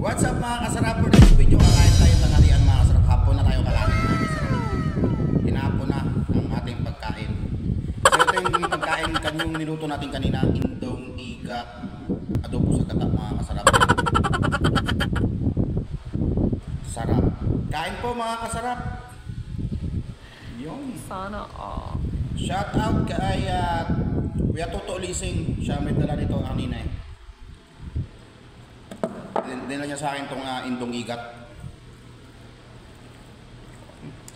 What's up mga kasarap? For this video, kakain tayo tanghalian mga kasarap. Hapon na tayo kakain mga kasarap. Hinapon na ang ating pagkain. So ito yung pagkain kanyang niluto natin kanina, indong iga, adobo sa gata mga kasarap. Sarap. Kain po mga kasarap. Yung sana all. Shout out kay Kuya Toto Lising. Siya may dala nito kanina eh. Dinala niya sa akin itong indong igat.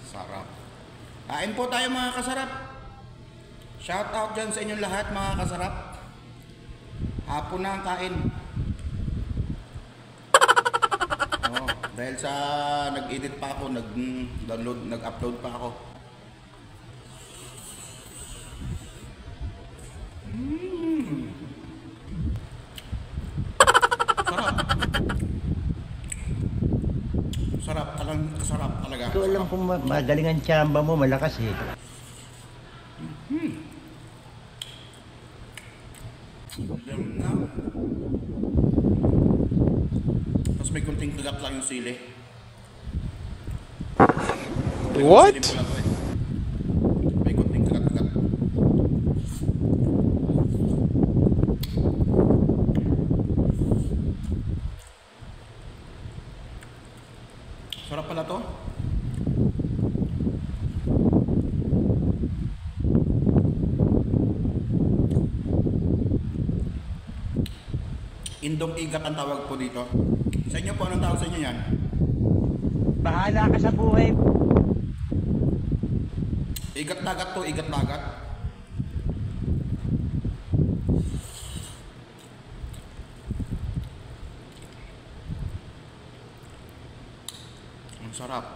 Sarap. Kain po tayo mga kasarap. Shout out dyan sa inyong lahat mga kasarap. Hapon na ang kain. Oh, dahil sa nag-edit pa ako, nag-download, nag-upload pa ako. Sarap. Sarap, sarap talaga. Ito alam kong magaling ang tsamba mo, malakas eh. Na. Tapos may kunting kagat lang yung sili. What? May kunting kagat-kagat. Sarap pala to. Indong igat ang tawag po dito. Sa inyo po, anong tawag sa inyo yan? Bahala ka sa buhay. Igat dagat to, igat dagat. Ang sarap.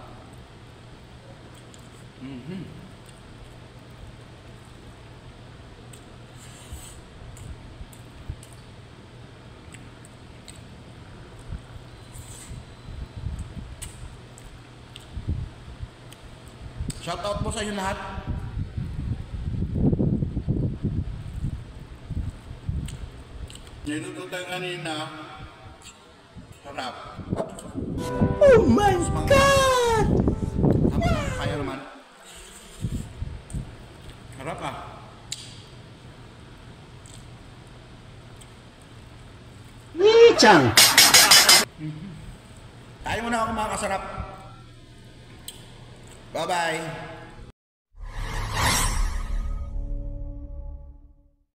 Shout out po sa inyo lahat. Niluto tayo kanina. Sarap. Oh my God! Tama lang, kaya naman. Sarap ah. Nichang! Tayo muna ako mga kasarap. Bye-bye.